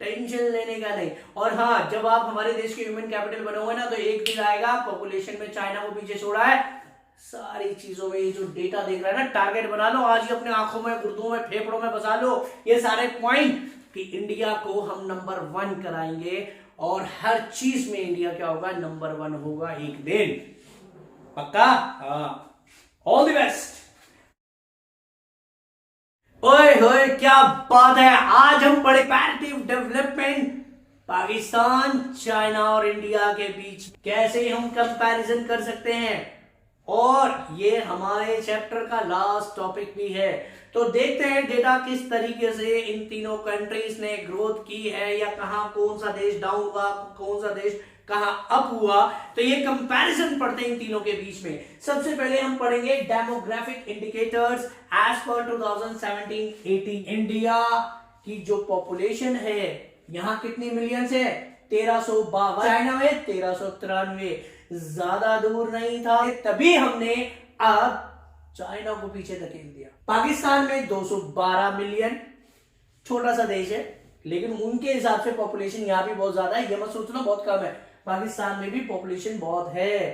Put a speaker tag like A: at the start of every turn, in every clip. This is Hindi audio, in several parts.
A: टेंशन लेने का नहीं। और हाँ, जब आप हमारे देश के ह्यूमन कैपिटल बनोगे ना, तो एक दिन आएगा पॉपुलेशन में चाइना को पीछे छोड़ा है सारी चीजों में। ये जो डेटा देख रहा है ना, टारगेट बना लो आज ही, अपने आंखों में, गुर्दों में, फेफड़ों में बसा लो ये सारे पॉइंट कि इंडिया को हम नंबर 1 कराएंगे और हर चीज में इंडिया क्या होगा, नंबर 1 होगा एक दिन, पक्का। हाँ, ऑल द बेस्ट। ओए होए क्या बात है, आज हम पढ़े कंपैरेटिव डेवलपमेंट पाकिस्तान, चाइना और इंडिया के बीच कैसे हम कंपैरिजन कर सकते हैं, और ये हमारे चैप्टर का लास्ट टॉपिक भी है। तो देखते हैं डेटा किस तरीके से इन तीनों कंट्रीज ने ग्रोथ की है, या कहां कौन सा देश डाउन हुआ, कौन सा देश कहां अप हुआ। तो ये कंपैरिजन पढ़ते हैं इन तीनों के बीच में। सबसे पहले हम पढ़ेंगे demographic indicators as per 2017-18। India की जो पॉपुलेशन है यहां कितनी मिलियन है, 1352। चाइना में 1393, ज्यादा दूर नहीं था, तभी हमने अब चाइना को पीछे धकेल दिया। पाकिस्तान में 212 मिलियन, छोटा सा देश है, लेकिन उनके हिसाब से पॉपुलेशन यहां भी बहुत ज्यादा है, ये मत सोचना बहुत कम है। पाकिस्तान में भी पॉपुलेशन बहुत है,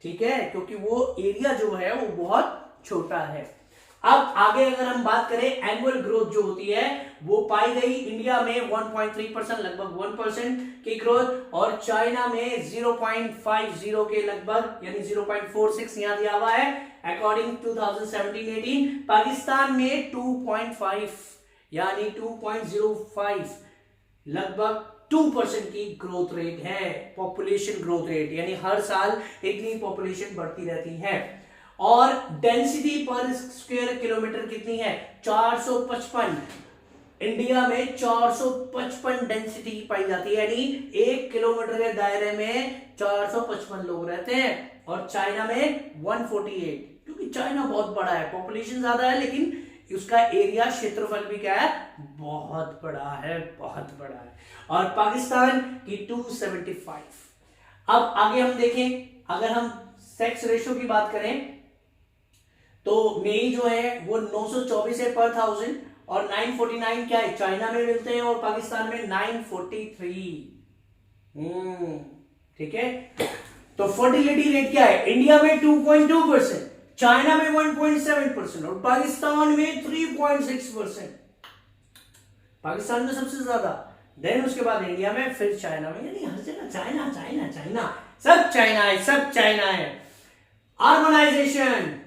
A: ठीक है, क्योंकि वो एरिया जो है वो बहुत छोटा है। अब आगे अगर हम बात करें, एनुअल ग्रोथ जो होती है वो पाई गई इंडिया में 1.3%, लगभग 1% की ग्रोथ, और चाइना में 0.50 के लगभग, यानी 0.46 यहां दिया हुआ है अकॉर्डिंग 2017-18। पाकिस्तान में 2.5 यानी 2.05, लगभग 2% की ग्रोथ रेट है, पॉपुलेशन ग्रोथ रेट, यानी हर साल इतनी पॉपुलेशन बढ़ती रहती है। और डेंसिटी पर स्क्वायर किलोमीटर कितनी है, 455। इंडिया में 455 डेंसिटी पाई जाती है, यानी 1 किलोमीटर के दायरे में 455 लोग रहते हैं, और चाइना में 148, क्योंकि चाइना बहुत बड़ा है, पॉपुलेशन ज्यादा है, लेकिन उसका एरिया, क्षेत्रफल भी क्या है, बहुत बड़ा है, बहुत बड़ा है। और पाकिस्तान की 275। अब आगे हम देखें, अगर हम सेक्स रेशो की बात करें तो मेल जो है वो 924 है पर 1000, और 949 क्या है, चाइना में मिलते हैं, और पाकिस्तान में 943। ठीक है। तो फर्टिलिटी रेट क्या है, इंडिया में 2.2%, चाइना में 1.7% और पाकिस्तान में 3.6%। पाकिस्तान में सबसे ज्यादा, देन उसके बाद इंडिया में, फिर चाइना में, यानी हर जगह चाइना चाइना चाइना, सब चाइना है, सब चाइना है। अर्बनाइजेशन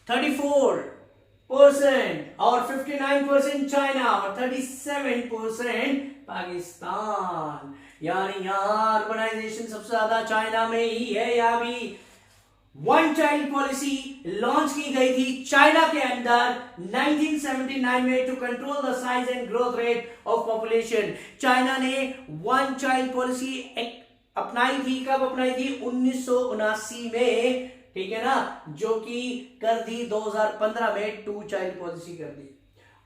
A: 34% और 59% चाइना और 37% पाकिस्तान, यानी यहां अर्बनाइजेशन सबसे ज्यादा चाइना में ही है। यहां भी वन चाइल्ड पॉलिसी लॉन्च की गई थी चाइना के अंदर 1979 में to control the size and growth rate of population. China ने वन चाइल्ड पॉलिसी अपनाई थी, कब अपनाई थी, 1979 में, ठीक है ना, जो कि कर दी 2015 में 2 चाइल्ड पॉलिसी कर दी,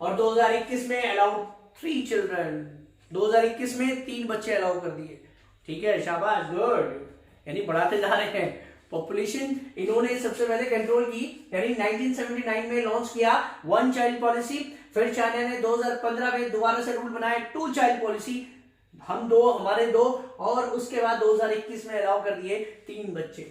A: और 2021 में अलाउड 3 चिल्ड्रन, 2021 में 3 बच्चे अलाउ कर दिए, ठीक है, शाबाश, गुड, यानी बढ़ाते जा रहे हैं पॉपुलेशन। इन्होंने सबसे पहले कंट्रोल की, यानी 1979 में लॉन्च किया वन चाइल्ड पॉलिसी, फिर चाइना ने 2015 में दोबारा से रूल बनाया 2 चाइल्ड पॉलिसी, हम 2, हमारे 2, और उसके बाद 2021 में अलाउ कर दिए 3 बच्चे।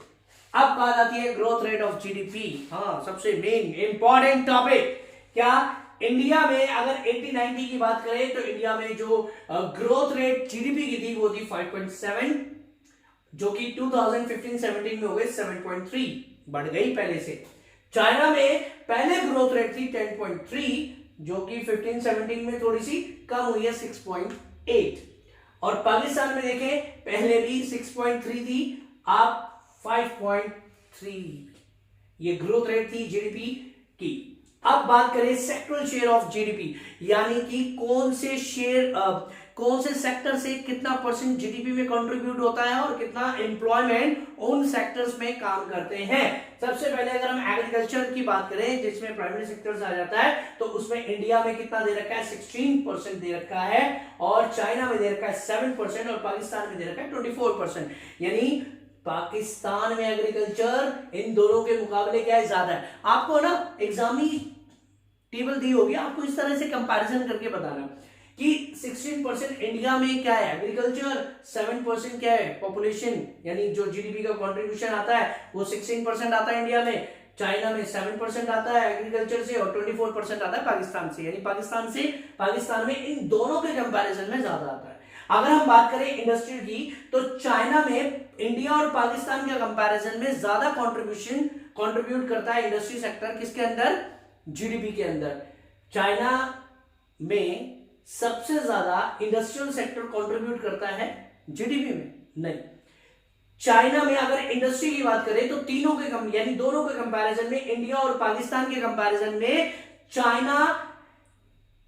A: अब बात आती है ग्रोथ रेट ऑफ जीडीपी, हाँ, सबसे मेन इंपॉर्टेंट टॉपिक। क्या इंडिया में अगर 80-90 की बात करें तो इंडिया में जो ग्रोथ रेट जीडीपी की थी वो थी 5.7, जो कि 2015-17 में हो गए 7.3, बढ़ गई पहले से। चाइना में पहले ग्रोथ रेट थी 10.3, जो कि 15-17 में थोड़ी सी कम हुई है 6.8, और पाकिस्तान में देखें पहले भी 6.3 थी, अब 5.3 ये ग्रोथ रेट थी जीडीपी की। अब बात करें सेक्टरल शेयर ऑफ जीडीपी, यानी कि कौन से शेयर, कौन से सेक्टर से कितना परसेंट जीडीपी में कंट्रीब्यूट होता है और कितना एम्प्लॉयमेंट उन सेक्टर्स में काम करते हैं। सबसे पहले अगर हम एग्रीकल्चर की बात करें, जिसमें प्राइमरी सेक्टर्स आ जाता है, तो उसमें इंडिया में कितना दे रखा है, 16% दे रखा है, और चाइना में दे रखा है 7%, और पाकिस्तान में दे रखा है 24%, यानी पाकिस्तान में एग्रीकल्चर इन दोनों के मुकाबले क्या है, ज्यादा है। आपको ना एग्जाम में टेबल दी होगी, आपको इस तरह से कंपैरिजन करके बताना कि 16% इंडिया में क्या है, एग्रीकल्चर, 7% क्या है पॉपुलेशन, यानी जो जीडीपी का कंट्रीब्यूशन आता है वो 16% आता है इंडिया में, चाइना में 7% आता है एग्रीकल्चर से, और 24% आता है पाकिस्तान से, यानी पाकिस्तान में इन दोनों के कंपैरिजन में ज्यादा आता है। अगर हम बात करें इंडस्ट्री की, तो चाइना में इंडिया और पाकिस्तान के कंपैरिजन में ज्यादा कंट्रीब्यूट करता है इंडस्ट्री सेक्टर, किसके अंदर, जीडीपी के अंदर। चाइना में सबसे ज्यादा इंडस्ट्रियल सेक्टर कंट्रीब्यूट करता है जीडीपी में नहीं। चाइना में अगर इंडस्ट्री की बात करें तो तीनों के यानी दोनों के कंपैरिजन में, इंडिया और पाकिस्तान के कंपैरिजन में चाइना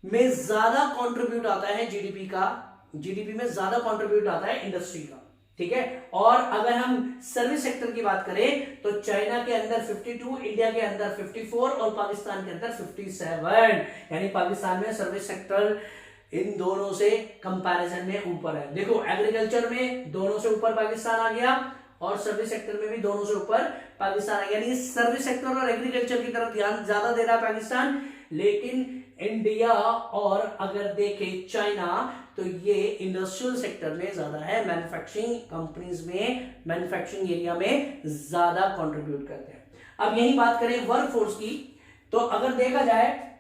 A: में ज्यादा कंट्रीब्यूट आता है जीडीपी में ज्यादा कंट्रीब्यूट आता है इंडस्ट्री का, ठीक है। और अगर हम सर्विस सेक्टर की बात करें तो चाइना के अंदर 52, इंडिया के अंदर 54 और पाकिस्तान के अंदर 57, यानी पाकिस्तान में सर्विस सेक्टर इन दोनों से कंपैरिजन में ऊपर है। देखो एग्रीकल्चर में दोनों से ऊपर पाकिस्तान आ गया, और सर्विस सेक्टर में भी दोनों से ऊपर पाकिस्तान आ गया, यानी सर्विस सेक्टर और एग्रीकल्चर की तरफ ध्यान ज्यादा दे रहा है पाकिस्तान। लेकिन इंडिया और अगर देखें चाइना, तो ये इंडस्ट्रियल सेक्टर में ज्यादा है, मैन्युफैक्चरिंग कंपनीज में, मैन्युफैक्चरिंग एरिया में ज्यादा कंट्रीब्यूट करते हैं। अब यही बात करें वर्क फोर्स की, तो अगर देखा जाए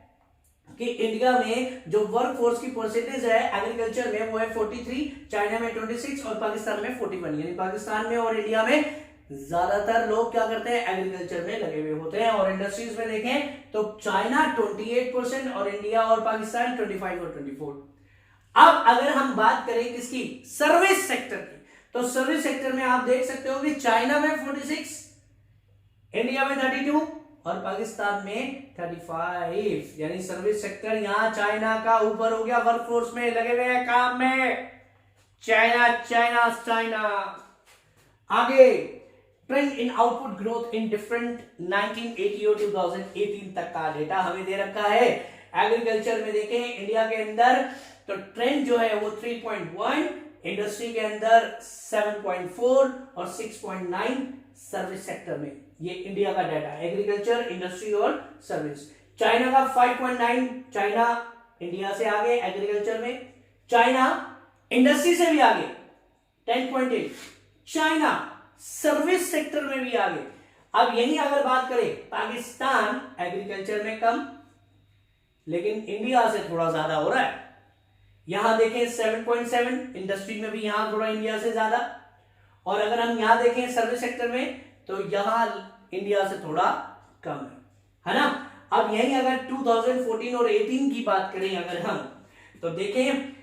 A: कि इंडिया में जो वर्क फोर्स की परसेंटेज है एग्रीकल्चर में वो है 43, चाइना में 26 और पाकिस्तान में 41, यानी पाकिस्तान में और इंडिया में ज्यादातर लोग क्या करते हैं, एग्रीकल्चर में लगे हुए होते हैं। और इंडस्ट्रीज में देखें तो चाइना 28% और इंडिया और पाकिस्तान 25 और 24। अब अगर हम बात करें किसकी, सर्विस सेक्टर की, तो सर्विस सेक्टर में आप देख सकते हो कि चाइना में 46, इंडिया में 32 और पाकिस्तान में 35, यानी सर्विस सेक्टर यहां चाइना का ऊपर हो गया, वर्कफोर्स में लगे हुए हैं काम में, चाइना। आगे trend in output growth in different 1980 और 2018 तक का डेटा हमें दे रखा है। एग्रीकल्चर में देखें इंडिया के अंदर तो ट्रेंड जो है वो 3.1, इंडस्ट्री के अंदर 7.4 और 6.9 सर्विस सेक्टर में, ये इंडिया का डाटा, एग्रीकल्चर, इंडस्ट्री और सर्विस। चाइना का 5.9, चाइना इंडिया से आगे एग्रीकल्चर में, चाइना इंडस्ट्री से भी आगे 10.8, चाइना सर्विस सेक्टर में भी आगे। अब यही अगर बात करें पाकिस्तान एग्रीकल्चर में कम, लेकिन इंडिया से थोड़ा ज्यादा हो रहा है। यहां देखें 7.7, इंडस्ट्री में भी यहां थोड़ा इंडिया से ज्यादा, और अगर हम यहां देखें सर्विस सेक्टर में तो यहां इंडिया से थोड़ा कम है ना। अब यही अगर 2014 और 18 की बात करें अगर हम, तो देखें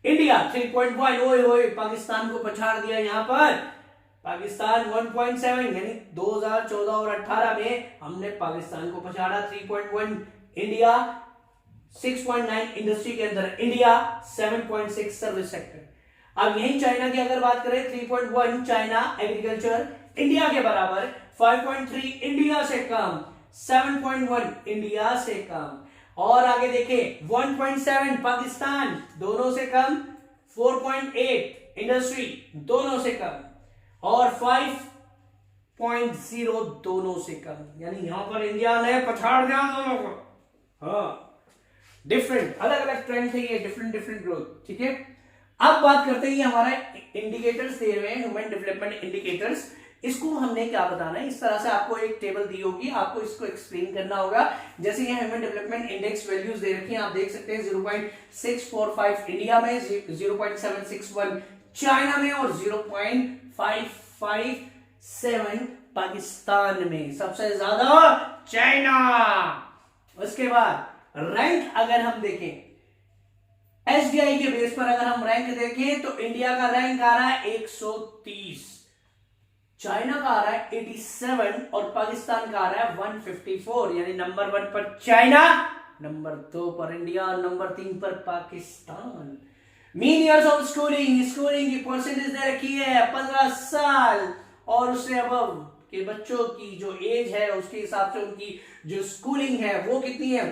A: इंडिया 3.1, ओए पाकिस्तान को पछाड़ दिया यहां पर, पाकिस्तान 1.7, यानी 2014 और 18 में हमने पाकिस्तान को पछाड़ा। 3.1 इंडिया, 6.9 इंडस्ट्री के अंदर इंडिया, 7.6 सर्विस सेक्टर। अब यही चाइना की अगर बात करें 3.1 चाइना एग्रीकल्चर इंडिया के बराबर, 5.3 इंडिया से कम, 7.1 इंडिया से कम, और आगे देखें 1.7 पाकिस्तान दोनों से कम, 4.8 इंडस्ट्री दोनों से कम, और 5.0 दोनों से कम, यानी यहां पर इंडिया ने पछाड़ दिया दोनों को। हाँ, डिफरेंट अलग अलग ट्रेंड थे ये, डिफरेंट ग्रोथ, ठीक है। अब बात करते हैं हमारा इंडिकेटर्स दे रहे हैं, ह्यूमन डेवलपमेंट इंडिकेटर्स, इसको हमने क्या बताना है। इस तरह से आपको एक टेबल दी होगी, आपको इसको एक्सप्लेन करना होगा। जैसे ये ह्यूमन डेवलपमेंट इंडेक्स वैल्यूज दे रखी हैं, आप देख सकते हैं 0.645 इंडिया में, 0.761 चाइना में और 0.557 पाकिस्तान में। सबसे ज्यादा चाइना। उसके बाद रैंक अगर हम देखें एसडीआई के बेस पर, अगर हम रैंक देखें तो इंडिया का रैंक आ रहा है 130, चाइना का आ रहा है 87 और पाकिस्तान का आ रहा है 154, यानी नंबर 1 पर चाइना, नंबर 2 पर इंडिया और नंबर 3 पर Pakistan. Mean years of schooling की परसेंटेज दे रखी है 15 साल और उससे अबव के बच्चों की जो एज है उसके हिसाब से उनकी जो स्कूलिंग है वो कितनी है,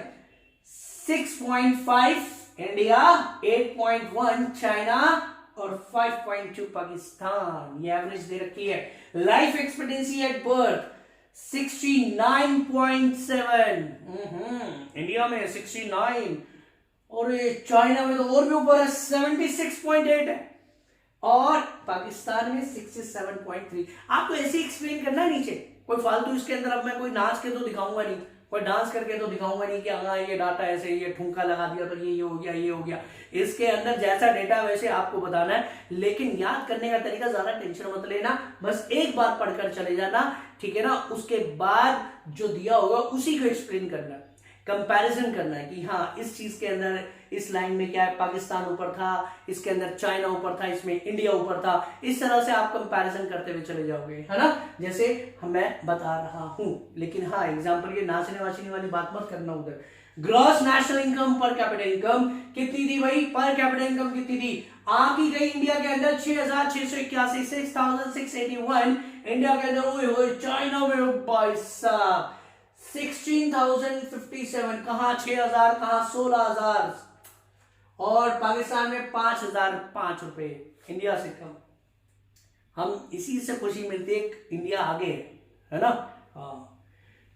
A: 6.5 इंडिया, 8.1 चाइना और 5.2 पाकिस्तान, ये एवरेज दे रखी है। Life expectancy at birth 69.7, India में 69 और ये चाइना में तो और भी ऊपर है, 76.8 है, और पाकिस्तान में 67.3। आपको ऐसे एक्सप्लेन करना है नीचे, कोई फालतू इसके अंदर अब मैं कोई नाच के तो दिखाऊंगा नहीं, कोई डांस करके तो दिखाऊंगा नहीं कि हाँ ये डाटा ऐसे, ये ठुमका लगा दिया तो ये हो गया, ये हो गया। इसके अंदर जैसा डेटा वैसे आपको बताना है, लेकिन याद करने का तरीका ज्यादा टेंशन मत लेना, बस एक बार पढ़कर चले जाना, ठीक है ना। उसके बाद जो दिया होगा उसी को एक्सप्लेन करना है, कंपैरिजन करना है कि हाँ इस चीज के अंदर इस लाइन में क्या है, पाकिस्तान ऊपर था, इसके अंदर चाइना ऊपर था, इसमें इंडिया ऊपर था। इस तरह से आप कंपैरिजन करते हुए चले जाओगे, है ना, जैसे मैं बता रहा हूं। लेकिन हाँ एग्जांपल ये नाचने वाचने वाली बात मत करना उधर। Gross national income per capita income कितनी थी भाई, पर कैपिटा इनकम कितनी थी, आंकी गई इंडिया के अंदर 6,681, 6,681 इंडिया के अंदर। ओए चाइना में भाई साहब 16,057, कहां 6,000, कहां 16,000, और पाकिस्तान में 5,005 रुपए, इंडिया से कम। हम इसी से खुशी मिलती है, इंडिया आगे है ना। हाँ,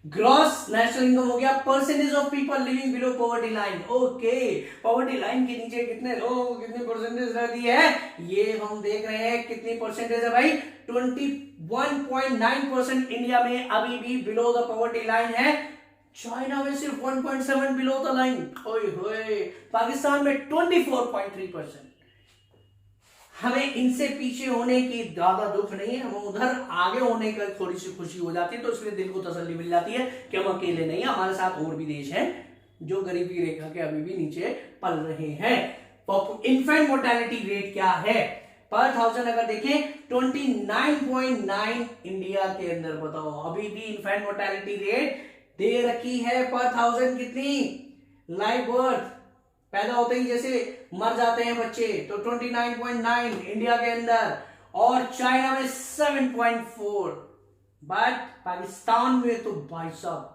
A: ग्रॉस नेशनल इनकम हो गया, percentage of people living below poverty line. Okay, poverty line के नीचे कितने लोग, कितनी परसेंटेज रहती है, ये हम देख रहे हैं। कितनी परसेंटेज है भाई, 21.9% इंडिया में अभी भी बिलो द पॉवर्टी लाइन है, चाइना में सिर्फ 1.7 बिलो द लाइन। ओए होए, पाकिस्तान में 24.3%। हमें इनसे पीछे होने की ज्यादा दुख नहीं है, हम उधर आगे होने का थोड़ी सी खुशी हो जाती है, तो इसलिए दिल को तसल्ली मिल जाती है कि हम अकेले नहीं, हमारे साथ और भी देश हैं जो गरीबी रेखा के अभी भी नीचे पल रहे हैं। इन्फेंट मोर्टेलिटी रेट क्या है पर 1000 अगर देखें 29.9 इंडिया के अंदर। बताओ अभी भी इन्फेंट मोर्टेलिटी रेट दे रखी है पर 1000 कितनी, लाइव बर्थ पैदा होते ही जैसे मर जाते हैं बच्चे, तो 29.9 इंडिया के अंदर, और चाइना में 7.4, बट पाकिस्तान में तो भाई साहब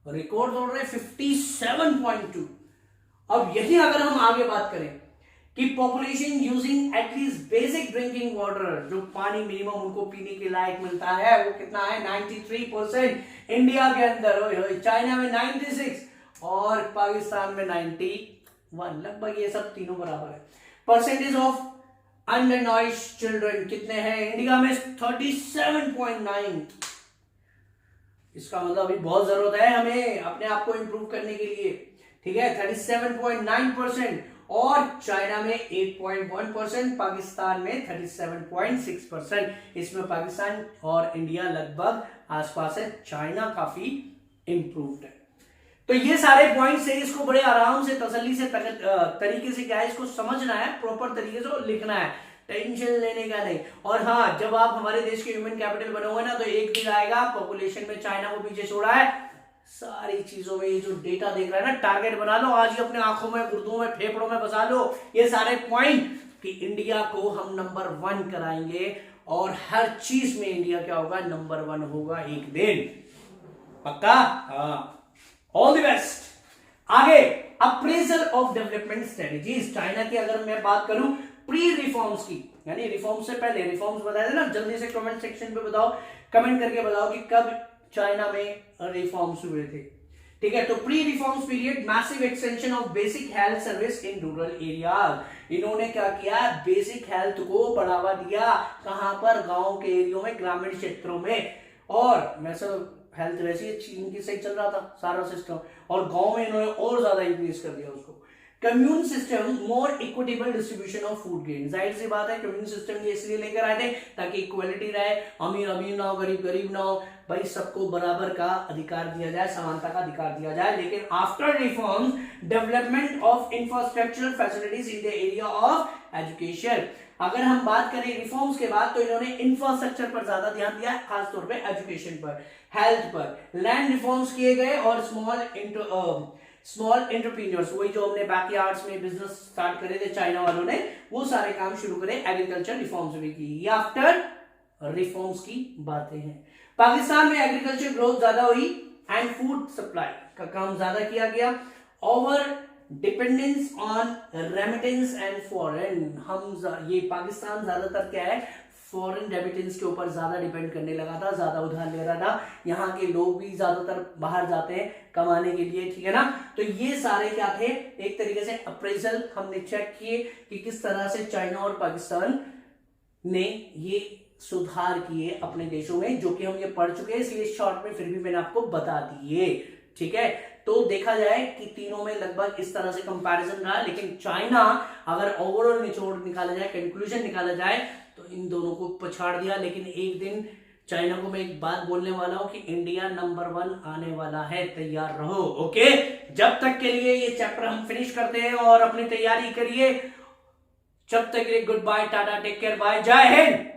A: रिकॉर्ड तोड़ रहे 57.2। अब यही अगर हम आगे बात करें कि population using at least basic drinking water, जो पानी मिनिमम उनको पीने के लायक मिलता है, वो कितना है 93% इंडिया के अंदर, चाइना में 96 और पाकिस्तान में 91, लगभग ये सब तीनों बराबर है। परसेंटेज ऑफ अंडरनॉइज्ड चिल्ड्रन कितने हैं इंडिया में, 37.9। इसका मतलब अभी बहुत जरूरत है हमें अपने आप को इंप्रूव करने के लिए, ठीक है। 37.9% और चाइना में 8.1%, पाकिस्तान में 37.6%। इसमें पाकिस्तान और इंडिया लगभग आसपास है, चाइना काफी इंप्रूव्ड है। तो ये सारे पॉइंट्स है, इसको बड़े आराम से तसल्ली से तरीके से क्या है इसको समझना है, प्रॉपर तरीके से लिखना है, टेंशन लेने का नहीं। और हाँ, जब आप हमारे देश के ह्यूमन कैपिटल बनोगे ना, तो एक दिन आएगा पॉपुलेशन में चाइना को पीछे छोड़ा है, सारी चीजों में ये जो डेटा देख रहा है ना, टारगेट बना लो आज ही, अपने आंखों में, गुर्दों में, फेफड़ों में बसा लो ये सारे पॉइंट कि इंडिया को हम नंबर 1 कराएंगे, और हर चीज में इंडिया क्या होगा, नंबर 1 होगा एक दिन, पक्का। हाँ, ऑल द बेस्ट। आगे appraisal of development strategies. China की अगर मैं बात करूं प्री रिफॉर्म्स की, यानी रिफॉर्म से पहले, रिफॉर्म्स बताया था ना, जल्दी से कमेंट सेक्शन पे बताओ, कमेंट करके बताओ कि कब चाइना में रिफॉर्म्स हुए थे, ठीक है। तो pre reforms period, massive extension of basic health service in rural areas. इन्होंने क्या किया, बेसिक हेल्थ को बढ़ावा दिया, कहां पर, गांव के एरियो में, ग्रामीण क्षेत्रों में। और वैसे हेल्थ वैसे चीन की सही चल रहा था सारा सिस्टम, और गांव में इन्होंने और ज्यादा इंक्रीज कर दिया उसको। Commune system, more equitable distribution of food gain. जाहिर सी बात है कम्यून सिस्टम ये इसलिए लेकर आए थे ताकि इक्वालिटी रहे, अमीर अमीर ना हो, गरीब गरीब ना हो, भाई सबको बराबर का अधिकार दिया जाए, समानता का अधिकार दिया जाए। लेकिन after reforms, development of infrastructural facilities in the area of education. अगर हम बात करें रिफॉर्म्स के बाद, तो इन्होंने इंफ्रास्ट्रक्चर पर ज्यादा ध्यान दिया, खासतौर पे एजुकेशन पर, हेल्थ पर। लैंड रिफॉर्म्स किए गए, और स्मॉल एंटरप्रेन्योर्स, वही जो हमने बैकयार्ड्स में बिजनेस स्टार्ट करे थे चाइना वालों ने, वो सारे काम शुरू करे। एग्रीकल्चर रिफॉर्म्स भी की। ये आफ्टर रिफॉर्म्स की बातें हैं। पाकिस्तान में एग्रीकल्चर ग्रोथ ज्यादा हुई एंड फूड सप्लाई का काम ज्यादा किया गया। Over dependence on remittance and foreign, हम ये पाकिस्तान ज्यादातर क्या है, फॉरेन रेमिटेंस के ऊपर ज्यादा डिपेंड करने लगा था, ज्यादा उधार ले रहा था। यहाँ के लोग भी ज्यादातर बाहर जाते हैं कमाने के लिए, ठीक है ना। तो ये सारे क्या थे, एक तरीके से अप्रेजल हमने चेक किए कि किस तरह से चाइना और पाकिस्तान ने ये सुधार किए अपने देशों में, जो कि हम ये पढ़ चुके हैं, इसलिए शॉर्ट में फिर भी मैंने आपको बता दिए, ठीक है। तो देखा जाए कि तीनों में लगभग इस तरह से कंपैरिजन रहा, लेकिन चाइना अगर ओवरऑल निचोड़ निकाला जाए, कंक्लूजन निकाला जाए, तो इन दोनों को पछाड़ दिया। लेकिन एक दिन चाइना को मैं एक बात बोलने वाला हूं कि इंडिया नंबर 1 आने वाला है, तैयार रहो, ओके। जब तक के लिए ये चैप्टर हम फिनिश करते हैं और अपनी तैयारी करिए, जब तक के लिए good bye, tata, take care, bye, जय हिंद।